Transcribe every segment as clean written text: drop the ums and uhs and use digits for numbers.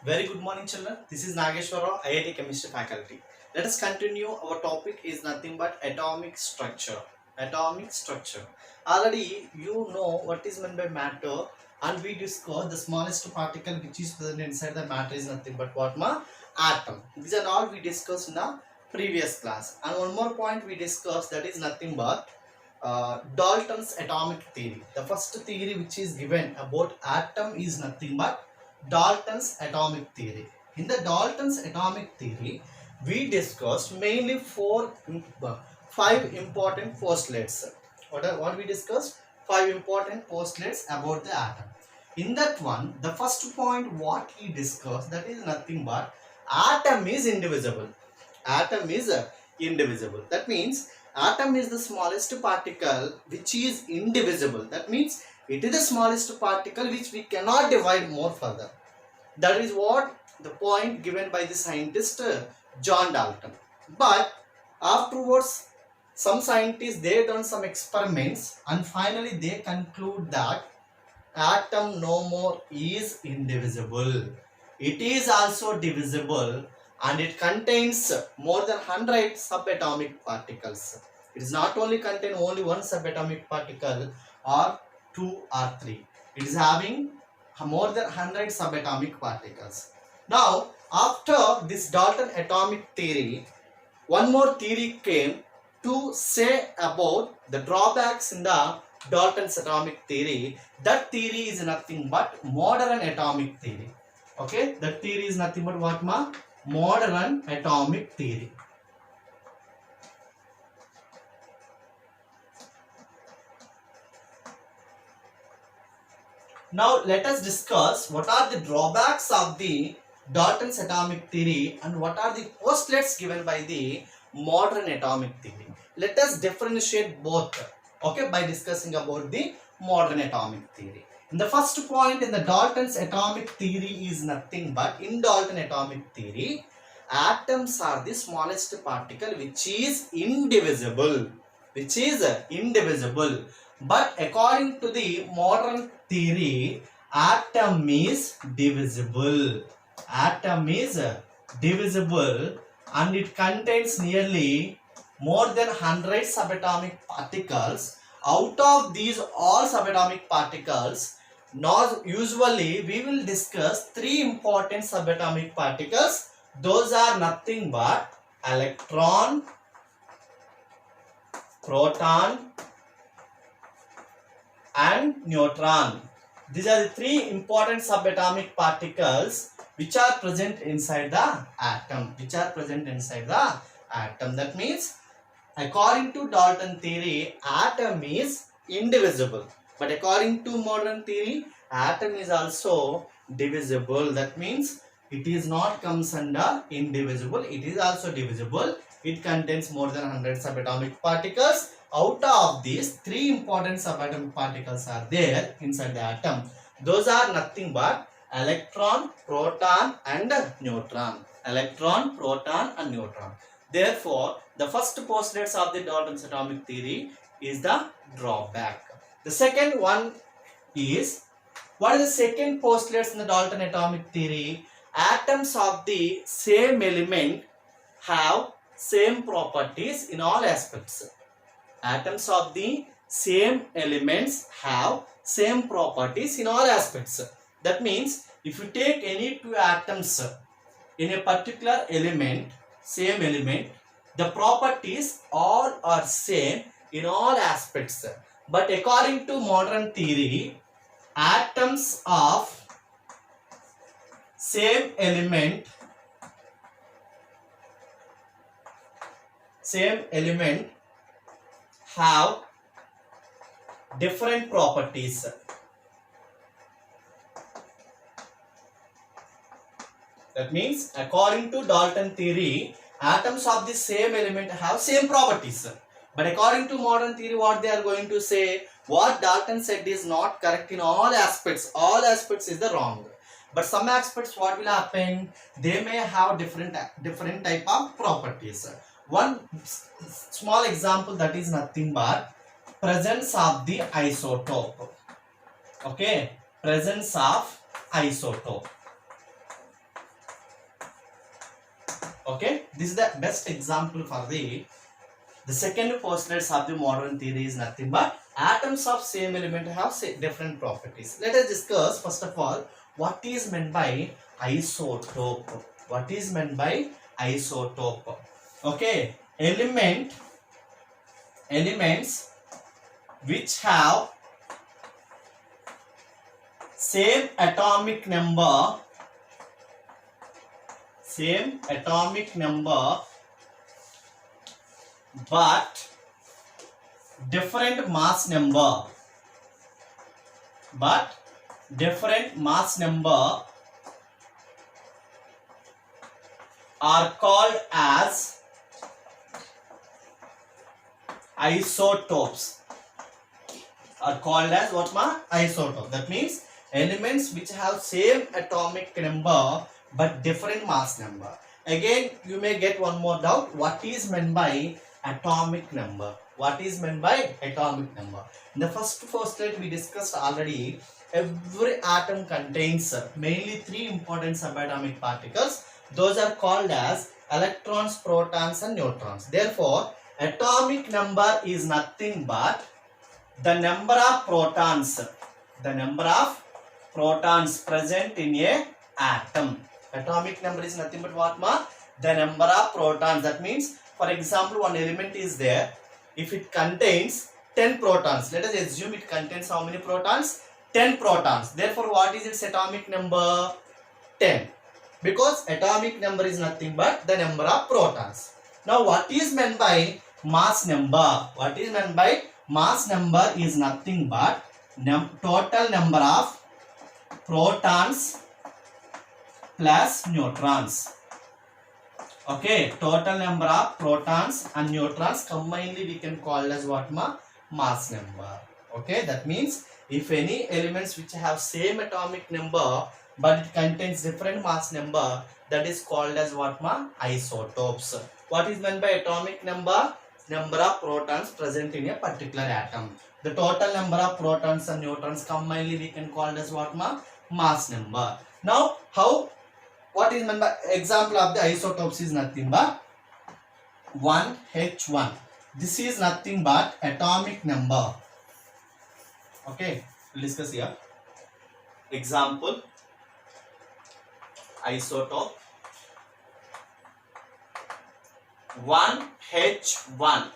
Very good morning, children. This is Nageshwara, IIT Chemistry faculty. Let us continue. Our topic is nothing but atomic structure. Atomic structure. Already you know what is meant by matter, and we discussed the smallest particle which is present inside the matter is nothing but what atom. These are all we discussed in the previous class. And one more point we discussed, that is nothing but Dalton's atomic theory. The first theory which is given about atom is nothing but Dalton's atomic theory. In the Dalton's atomic theory, we discussed mainly five important postulates. What we discussed? Five important postulates about the atom. In that one, the first point what he discussed, that is nothing but atom is indivisible. Atom is indivisible. That means atom is the smallest particle which is indivisible. That means it is the smallest particle which we cannot divide more further. That is what the point given by the scientist John Dalton. But afterwards, some scientists, they done some experiments and finally they conclude that atom no more is indivisible. It is also divisible and it contains more than 100 subatomic particles. It is not only contain only one subatomic particle or two or three. It is having more than 100 subatomic particles. Now, after this Dalton atomic theory, one more theory came to say about the drawbacks in the Dalton's atomic theory. That theory is nothing but modern atomic theory. Okay, that theory is nothing but what modern atomic theory. Now let us discuss what are the drawbacks of the Dalton's atomic theory and what are the postulates given by the modern atomic theory. Let us differentiate both, okay, by discussing about the modern atomic theory. In the first point in the Dalton's atomic theory is nothing but, in Dalton atomic theory, atoms are the smallest particle which is indivisible. Which is indivisible. But according to the modern theory, atom is divisible. Atom is divisible and it contains nearly more than 100 subatomic particles. Out of these all subatomic particles, now usually we will discuss three important subatomic particles. Those are nothing but electron, proton and neutron. These are the three important subatomic particles which are present inside the atom. That means, according to Dalton theory, atom is indivisible. But according to modern theory, atom is also divisible. That means it is not comes under indivisible. It is also divisible. It contains more than 100 subatomic particles. Out of these, three important subatomic particles are there inside the atom. Those are nothing but electron, proton and neutron. Electron, proton and neutron. Therefore, the first postulates of the Dalton's atomic theory is the drawback. The second one is, what is the second postulates in the Dalton atomic theory? Atoms of the same element have same properties in all aspects. Atoms of the same elements have same properties in all aspects. That means, if you take any two atoms in a particular element, same element, the properties all are same in all aspects. But according to modern theory, atoms of same element have different properties. That means, according to Dalton theory, atoms of the same element have same properties. But according to modern theory, what they are going to say, what Dalton said is not correct in all aspects. All aspects is the wrong. But some aspects, what will happen? They may have different type of properties. One small example, that is nothing but presence of the isotope. Okay, presence of isotope. Okay, this is the best example for the second postulates of the modern theory is nothing but atoms of same element have different properties. Let us discuss first of all what is meant by isotope. What is meant by isotope? Okay, elements which have same atomic number but different mass number are called as isotopes. Are called as what ma? Isotope. That means elements which have same atomic number but different mass number. Again, you may get one more doubt. What is meant by atomic number? What is meant by atomic number? In the first postulate we discussed already, every atom contains mainly three important subatomic particles. Those are called as electrons, protons and neutrons. Therefore, atomic number is nothing but the number of protons present in a atom. Atomic number is nothing but what ma? The number of protons. That means, for example, one element is there. If it contains 10 protons, let us assume it contains how many protons? 10 protons. Therefore, what is its atomic number? 10. Because atomic number is nothing but the number of protons. Now, what is meant by mass number? What is meant by mass number is nothing but total number of protons plus neutrons. Okay, total number of protons and neutrons combinedly we can call as what ma? Mass number. Okay, that means if any elements which have same atomic number but it contains different mass number, that is called as what ma? Isotopes. What is meant by atomic number? Number of protons present in a particular atom. The total number of protons and neutrons combinedly we can call as what ma? Mass number. Now, what is meant by example of the isotopes is nothing but 1H1. This is nothing but atomic number. Okay, we'll discuss here. Example, isotope 1H1,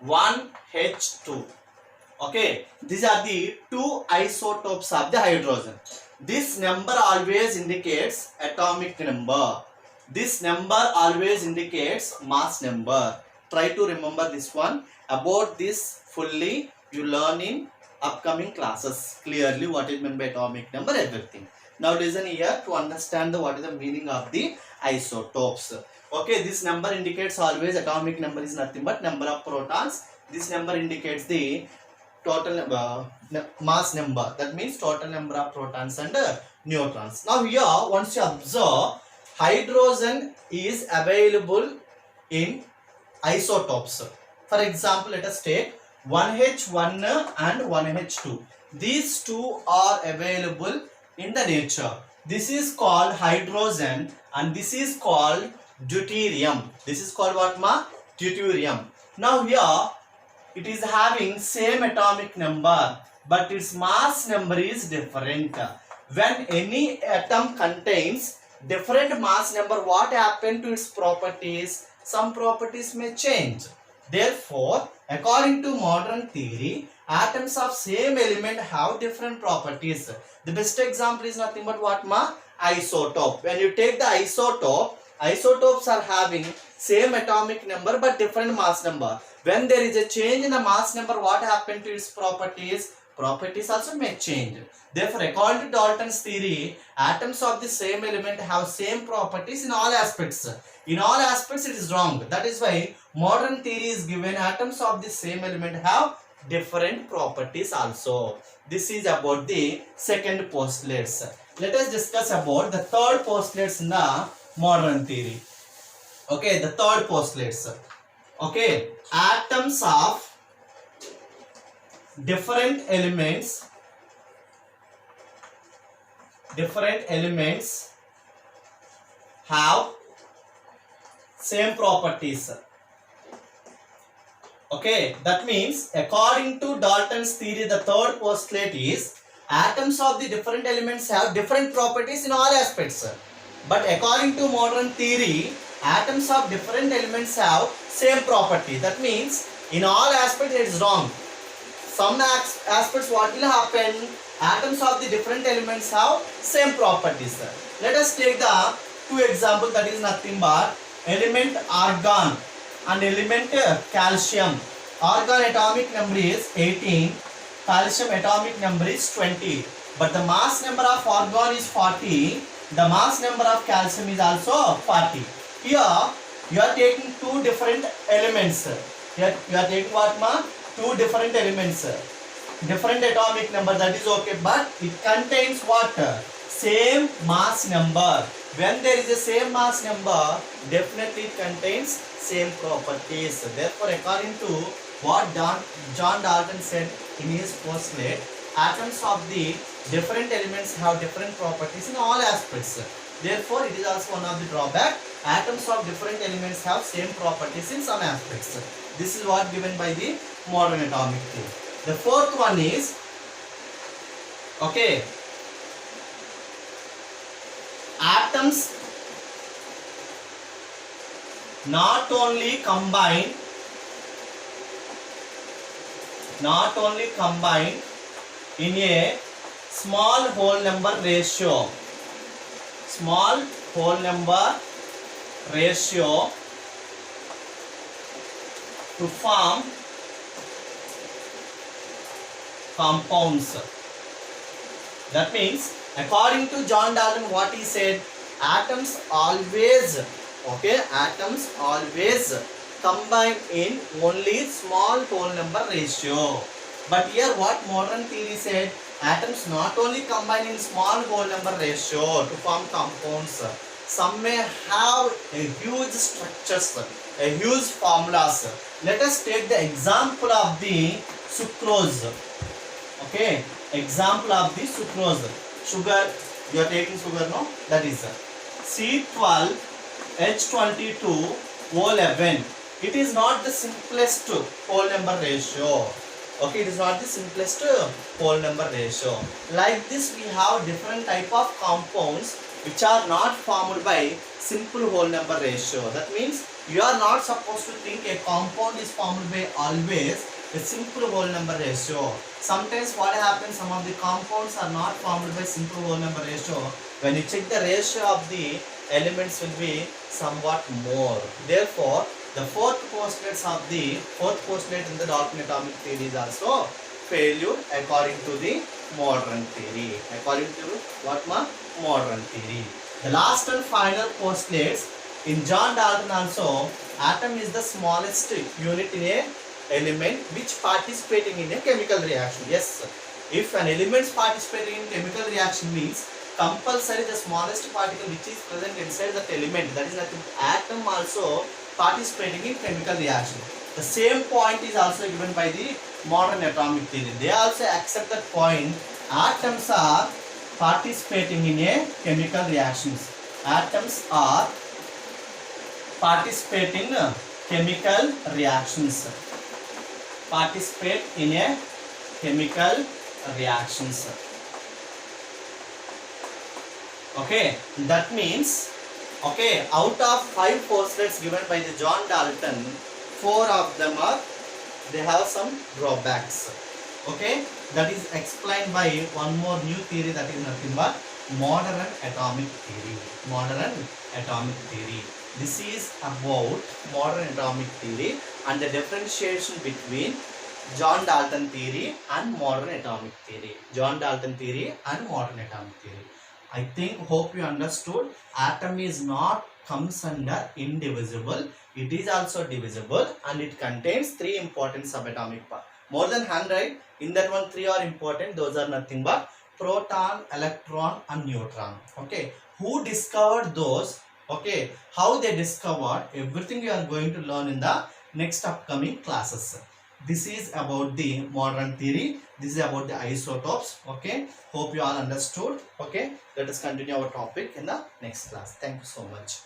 1H2. Okay, these are the two isotopes of the hydrogen. This number always indicates atomic number. This number always indicates mass number. Try to remember this one. About this fully you learn in upcoming classes. Clearly what is meant by atomic number, everything. Now listen here to understand what is the meaning of the isotopes. Okay, this number indicates always atomic number is nothing but number of protons. This number indicates the total mass number. That means total number of protons and neutrons. Now here, once you observe, hydrogen is available in isotopes. For example, let us take 1H1 and 1H2. These two are available in the nature. This is called hydrogen and this is called deuterium. This is called what ma? Deuterium. Now here it is having same atomic number but its mass number is different. When any atom contains different mass number, what happened to its properties? Some properties may change. Therefore, according to modern theory, atoms of same element have different properties. The best example is nothing but what ma? Isotope. When you take the isotope, isotopes are having same atomic number but different mass number. When there is a change in the mass number, what happened to its properties? Properties also may change. Therefore, according to Dalton's theory, atoms of the same element have same properties in all aspects. In all aspects, it is wrong. That is why modern theory is given atoms of the same element have different properties also. This is about the second postulates. Let us discuss about the third postulates in the modern theory. Okay, the third postulates. Okay, atoms of different elements have same properties. Okay, that means according to Dalton's theory, the third postulate is atoms of the different elements have different properties in all aspects. But according to modern theory, atoms of different elements have same property. That means in all aspects it is wrong. Some aspects what will happen, atoms of the different elements have same properties. Let us take the two examples, that is nothing but element argon and element calcium. Argon atomic number is 18, calcium atomic number is 20, but the mass number of argon is 40, the mass number of calcium is also 40. Here you are taking two different elements. Here you are taking what, ma? Two different elements, different atomic number, that is okay, but it contains what? Same mass number. When there is a same mass number, definitely it contains same properties. Therefore, according to what John Dalton said in his postulate, atoms of the different elements have different properties in all aspects. Therefore, it is also one of the drawback. Atoms of different elements have same properties in some aspects. This is what given by the modern atomic theory. The fourth one is, okay, atoms not only combine in a small whole number ratio, to form compounds. That means according to John Dalton, what he said, atoms always combine in only small whole number ratio. But here what modern theory said, atoms not only combine in small whole number ratio to form compounds, some may have a huge structures, a huge formulas. Let us take the example of the sucrose. Okay, example of the sucrose. Sugar, you are taking sugar, no? That is C12H22O11. It is not the simplest whole number ratio. Okay, it is not the simplest whole number ratio. Like this, we have different type of compounds which are not formed by simple whole number ratio. That means you are not supposed to think a compound is formed by always a simple whole number ratio. Sometimes what happens, some of the compounds are not formed by simple whole number ratio. When you check the ratio of the elements will be somewhat more. Therefore, the fourth postulate in the Dalton atomic theory is also failure according to the modern theory. According to what, ma? Modern theory. The last and final postulates in John Dalton also, atom is the smallest unit in a element which participating in a chemical reaction. Yes, if an element participating in chemical reaction means compulsory the smallest particle which is present inside that element, that is nothing, atom also participating in chemical reaction. The same point is also given by the modern atomic theory. They also accept that point, atoms are participating in a chemical reactions. Atoms are participating in chemical reactions. Participate in a chemical reactions. Okay, that means, okay, out of 5 postulates given by the John Dalton, 4 of them are, they have some drawbacks. Okay, that is explained by one more new theory, that is nothing but modern atomic theory. Modern atomic theory. This is about modern atomic theory and the differentiation between John Dalton theory and modern atomic theory. John Dalton theory and modern atomic theory. I think, hope you understood, atom is not comes under indivisible. It is also divisible and it contains 3 important subatomic parts. More than 100, in that one 3 are important. Those are nothing but proton, electron and neutron. Okay, who discovered those? Okay, how they discovered, everything you are going to learn in the next upcoming classes. This is about the modern theory. This is about the isotopes. Okay, hope you all understood. Okay, let us continue our topic in the next class. Thank you so much.